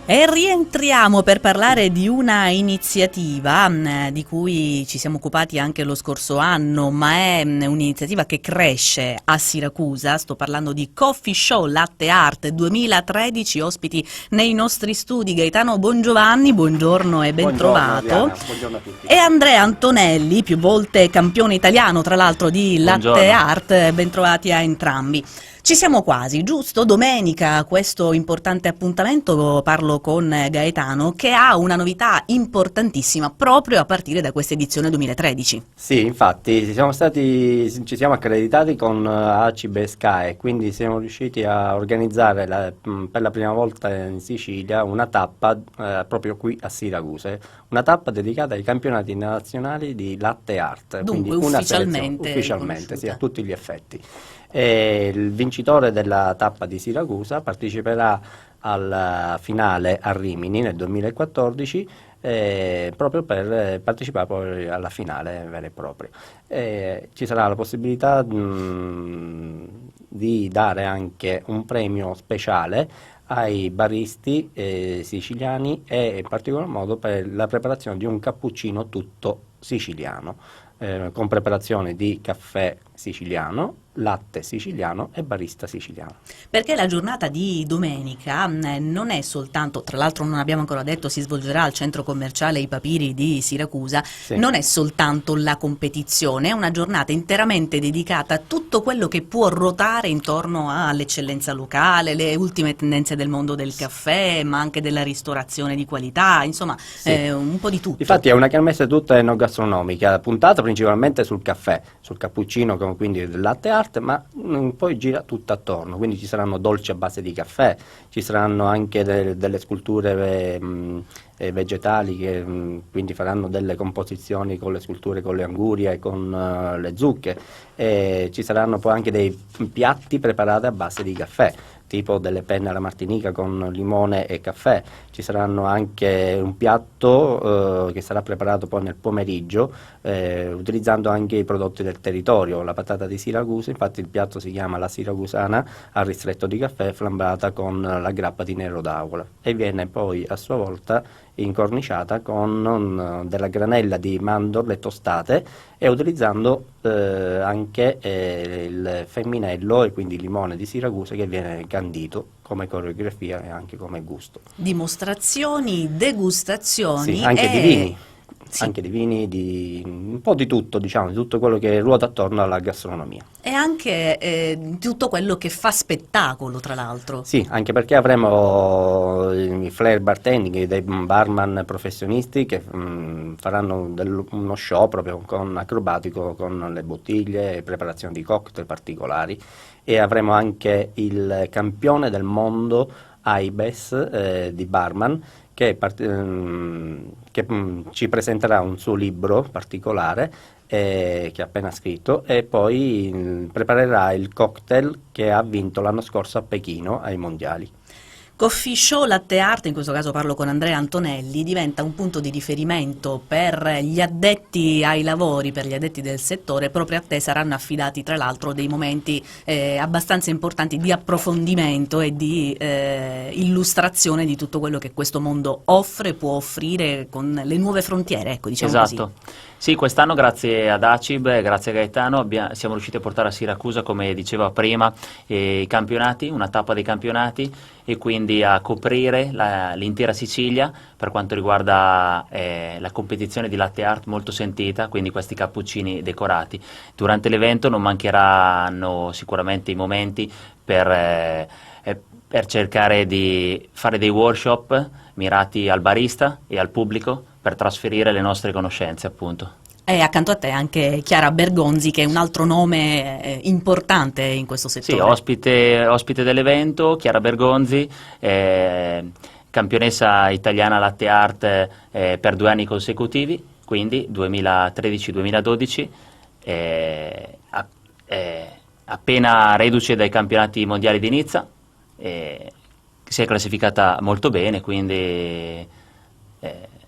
E rientriamo per parlare di una iniziativa di cui ci siamo occupati anche lo scorso anno, ma è un'iniziativa che cresce a Siracusa. Sto parlando di Coffee Show Latte Art 2013, ospiti nei nostri studi Gaetano Bongiovanni, buongiorno e ben trovato. Buongiorno a tutti. E Andrea Antonelli, più volte campione italiano tra l'altro di Latte Art, ben trovati a entrambi. Ci siamo quasi, giusto? Domenica questo importante appuntamento, parlo con Gaetano, che ha una novità importantissima proprio a partire da questa edizione 2013. Sì, infatti ci siamo accreditati con ACIB e SCAE, quindi siamo riusciti a organizzare per la prima volta in Sicilia una tappa proprio qui a Siracusa, una tappa dedicata ai campionati nazionali di Latte Art. Dunque quindi ufficialmente sì, a tutti gli effetti. E il vincitore della tappa di Siracusa parteciperà alla finale a Rimini nel 2014 proprio per partecipare poi alla finale vera e propria. Ci sarà la possibilità di dare anche un premio speciale ai baristi siciliani e in particolar modo per la preparazione di un cappuccino tutto siciliano, con preparazione di caffè siciliano, latte siciliano e barista siciliano. Perché la giornata di domenica non è soltanto, tra l'altro non abbiamo ancora detto, si svolgerà al centro commerciale I Papiri di Siracusa, sì. Non è soltanto la competizione, è una giornata interamente dedicata a tutto quello che può ruotare intorno all'eccellenza locale, le ultime tendenze del mondo del caffè, ma anche della ristorazione di qualità, insomma sì. Un po' di tutto. Infatti è una kermesse tutta enogastronomica, puntata principalmente sul caffè, sul cappuccino, quindi del latte art, ma poi gira tutto attorno, quindi ci saranno dolci a base di caffè, ci saranno anche delle sculture vegetali che quindi faranno delle composizioni con le sculture con le angurie e con le zucche, ci saranno poi anche dei piatti preparati a base di caffè, tipo delle penne alla martinica con limone e caffè. Ci saranno anche un piatto che sarà preparato poi nel pomeriggio utilizzando anche i prodotti del territorio, la patata di Siracusa, infatti il piatto si chiama la siracusana al ristretto di caffè flambata con la grappa di nero d'avola e viene poi a sua volta incorniciata con della granella di mandorle tostate e utilizzando anche il femminello e quindi il limone di Siracusa che viene candito come coreografia e anche come gusto. Dimostrazioni, degustazioni. Sì, anche di vini. Sì. Anche di vini, un po' di tutto, diciamo, di tutto quello che ruota attorno alla gastronomia. E anche tutto quello che fa spettacolo, tra l'altro. Sì, anche perché avremo i flair bartending, dei barman professionisti che faranno uno show proprio con acrobatico, con le bottiglie, preparazione di cocktail particolari, e avremo anche il campione del mondo AIBES di barman, che ci presenterà un suo libro particolare che ha appena scritto e poi preparerà il cocktail che ha vinto l'anno scorso a Pechino ai mondiali. Coffee Show Latte Art, in questo caso parlo con Andrea Antonelli, diventa un punto di riferimento per gli addetti ai lavori, per gli addetti del settore. Proprio a te saranno affidati tra l'altro dei momenti abbastanza importanti di approfondimento e di illustrazione di tutto quello che questo mondo offre, può offrire con le nuove frontiere, ecco, diciamo esatto. Così. Sì, quest'anno grazie ad ACIB e grazie a Gaetano siamo riusciti a portare a Siracusa, come diceva prima, i campionati, una tappa dei campionati, e quindi a coprire l'intera Sicilia per quanto riguarda la competizione di latte art molto sentita, quindi questi cappuccini decorati. Durante l'evento non mancheranno sicuramente i momenti per cercare di fare dei workshop mirati al barista e al pubblico per trasferire le nostre conoscenze, appunto. E accanto a te anche Chiara Bergonzi, che è un altro nome importante in questo settore. Sì, ospite dell'evento, Chiara Bergonzi, campionessa italiana latte art per 2 anni consecutivi, quindi 2013-2012, appena reduce dai campionati mondiali di Nizza, si è classificata molto bene, quindi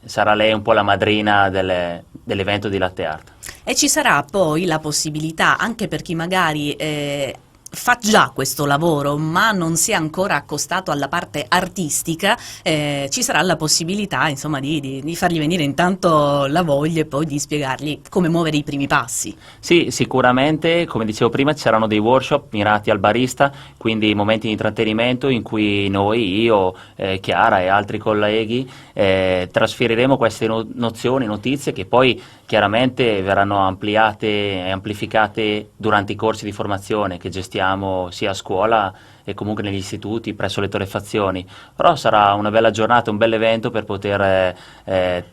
sarà lei un po' la madrina dell'evento di latte art. E ci sarà poi la possibilità, anche per chi magari fa già questo lavoro ma non si è ancora accostato alla parte artistica, ci sarà la possibilità insomma di fargli venire intanto la voglia e poi di spiegargli come muovere i primi passi. Sì, sicuramente, come dicevo prima, ci saranno dei workshop mirati al barista, quindi momenti di intrattenimento in cui noi, io, Chiara e altri colleghi trasferiremo queste nozioni, notizie che poi chiaramente verranno ampliate e amplificate durante i corsi di formazione che gestiamo sia a scuola e comunque negli istituti presso le torrefazioni. Però sarà una bella giornata, un bel evento per poter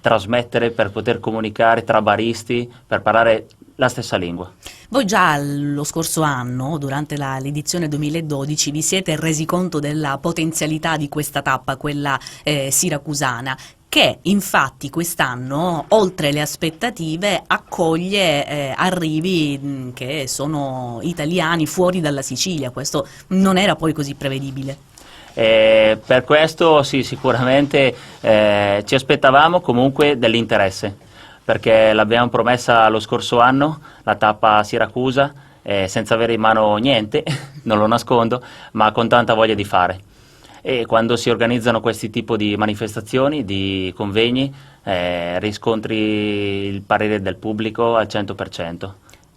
trasmettere, per poter comunicare tra baristi, per parlare la stessa lingua. Voi già lo scorso anno, durante l'edizione 2012, vi siete resi conto della potenzialità di questa tappa, quella siracusana, che infatti quest'anno, oltre le aspettative, accoglie arrivi che sono italiani fuori dalla Sicilia. Questo non era poi così prevedibile. Per questo sì, sicuramente ci aspettavamo comunque dell'interesse, perché l'abbiamo promessa lo scorso anno, la tappa a Siracusa, senza avere in mano niente, non lo nascondo, ma con tanta voglia di fare. E quando si organizzano questi tipi di manifestazioni, di convegni, riscontri il parere del pubblico al 100%.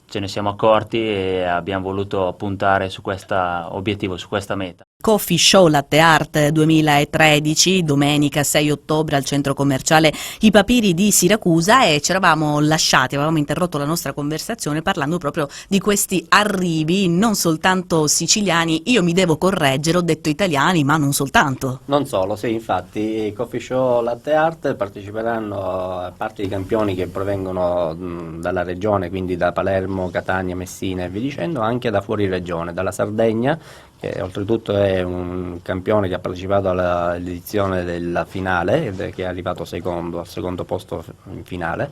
Ce ne siamo accorti e abbiamo voluto puntare su questo obiettivo, su questa meta. Coffee Show Latte Art 2013, domenica 6 ottobre al centro commerciale I Papiri di Siracusa, e ci eravamo lasciati, avevamo interrotto la nostra conversazione parlando proprio di questi arrivi non soltanto siciliani. Io mi devo correggere, ho detto italiani, ma non soltanto. Non solo, sì, infatti Coffee Show Latte Art parteciperanno parte di campioni che provengono dalla regione, quindi da Palermo, Catania, Messina e via dicendo, anche da fuori regione, dalla Sardegna, che oltretutto è un campione che ha partecipato all'edizione della finale, che è arrivato al secondo posto in finale,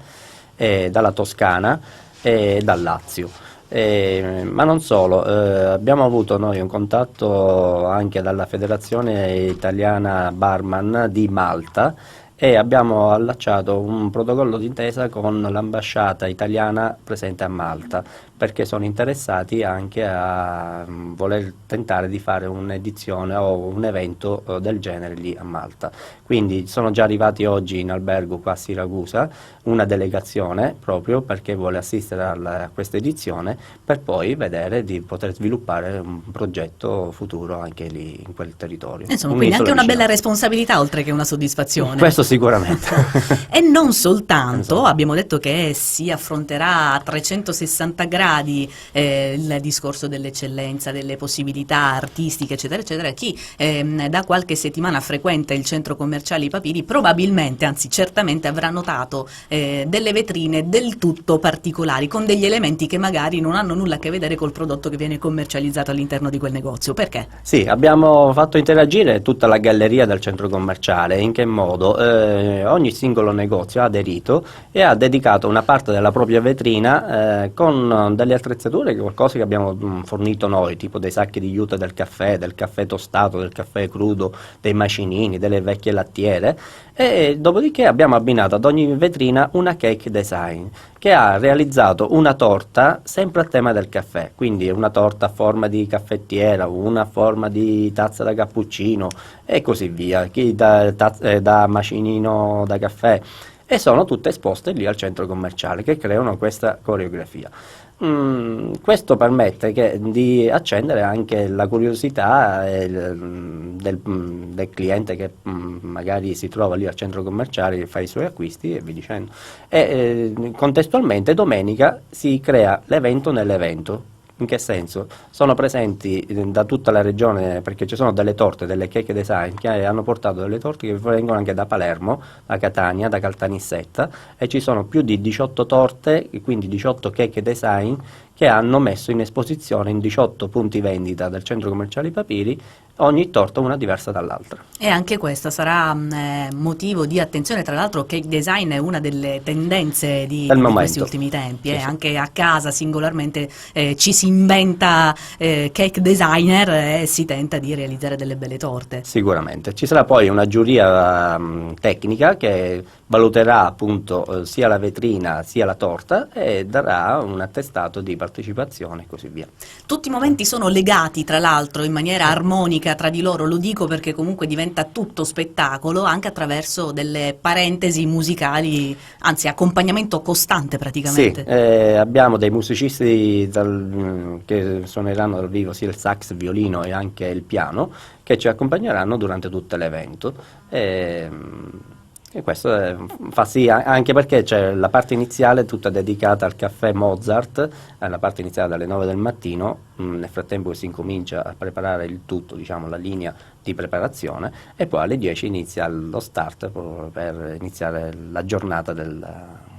dalla Toscana e dal Lazio. Ma non solo, abbiamo avuto noi un contatto anche dalla Federazione Italiana Barman di Malta e abbiamo allacciato un protocollo d'intesa con l'ambasciata italiana presente a Malta, perché sono interessati anche a voler tentare di fare un'edizione o un evento del genere lì a Malta. Quindi sono già arrivati oggi in albergo qua a Siracusa una delegazione proprio perché vuole assistere a questa edizione, per poi vedere di poter sviluppare un progetto futuro anche lì in quel territorio. Insomma, quindi anche una bella responsabilità oltre che una soddisfazione. Questo sicuramente. E non soltanto, esatto. Abbiamo detto che si affronterà a 360 gradi il discorso dell'eccellenza, delle possibilità artistiche, eccetera, eccetera. Chi da qualche settimana frequenta il centro commerciale I Papiri probabilmente, anzi certamente, avrà notato delle vetrine del tutto particolari, con degli elementi che magari non hanno nulla a che vedere col prodotto che viene commercializzato all'interno di quel negozio. Perché? Sì, abbiamo fatto interagire tutta la galleria del centro commerciale. In che modo? Ogni singolo negozio ha aderito e ha dedicato una parte della propria vetrina con delle attrezzature, qualcosa che abbiamo fornito noi, tipo dei sacchi di juta del caffè tostato, del caffè crudo, dei macinini, delle vecchie lattiere, e dopodiché abbiamo abbinato ad ogni vetrina una cake design che ha realizzato una torta sempre a tema del caffè, quindi una torta a forma di caffettiera, una a forma di tazza da cappuccino e così via, chi da macinino da caffè, e sono tutte esposte lì al centro commerciale che creano questa coreografia. Questo permette di accendere anche la curiosità del cliente che magari si trova lì al centro commerciale e fa i suoi acquisti e via dicendo. Contestualmente domenica si crea l'evento nell'evento. In che senso? Sono presenti da tutta la regione, perché ci sono delle torte, delle cake design che hanno portato delle torte che vengono anche da Palermo, da Catania, da Caltanissetta, e ci sono più di 18 torte, quindi 18 cake design che hanno messo in esposizione in 18 punti vendita del centro commerciale I Papiri, ogni torta una diversa dall'altra. E anche questa sarà motivo di attenzione. Tra l'altro cake design è una delle tendenze di questi ultimi tempi, sì. Anche a casa singolarmente ci si inventa cake designer e si tenta di realizzare delle belle torte. Sicuramente. Ci sarà poi una giuria tecnica che valuterà appunto sia la vetrina sia la torta e darà un attestato di partecipazione partecipazione e così via. Tutti i momenti sono legati tra l'altro in maniera armonica tra di loro, lo dico perché comunque diventa tutto spettacolo anche attraverso delle parentesi musicali, anzi accompagnamento costante praticamente. Sì, abbiamo dei musicisti che suoneranno dal vivo sia il sax, il violino e anche il piano, che ci accompagneranno durante tutto l'evento. E questo fa sì, anche perché c'è la parte iniziale tutta dedicata al caffè Mozart, la parte iniziale dalle 9 del mattino, nel frattempo si incomincia a preparare il tutto, diciamo la linea di preparazione, e poi alle 10 inizia lo start per iniziare la giornata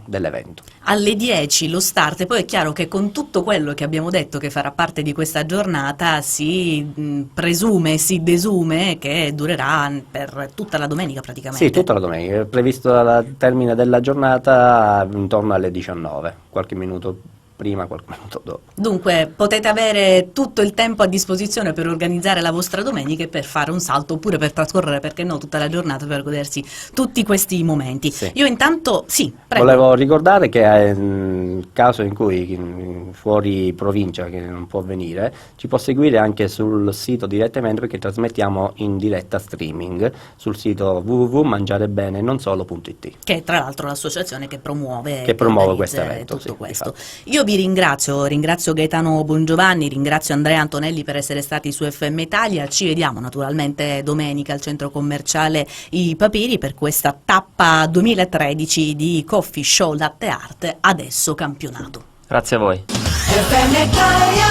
dell'evento. Alle 10 lo start, e poi è chiaro che con tutto quello che abbiamo detto che farà parte di questa giornata si presume, si desume che durerà per tutta la domenica praticamente. Sì, tutta la domenica, è previsto al termine della giornata intorno alle 19, qualche minuto prima, qualche minuto dopo. Dunque potete avere tutto il tempo a disposizione per organizzare la vostra domenica e per fare un salto oppure per trascorrere, perché no, tutta la giornata per godersi tutti questi momenti. Sì. Io intanto, sì, prego. Volevo ricordare che nel caso in cui fuori provincia che non può venire, ci può seguire anche sul sito direttamente, perché trasmettiamo in diretta streaming sul sito www.mangiarebenenonsolo.it. Che è tra l'altro l'associazione che promuove questo organizza evento. tutto Sì, questo. infatti. Io vi ringrazio Gaetano Bongiovanni, ringrazio Andrea Antonelli per essere stati su FM Italia. Ci vediamo naturalmente domenica al centro commerciale I Papiri per questa tappa 2013 di Coffee Show Latte Art, adesso campionato. Grazie a voi. FM Italia,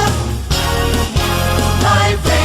live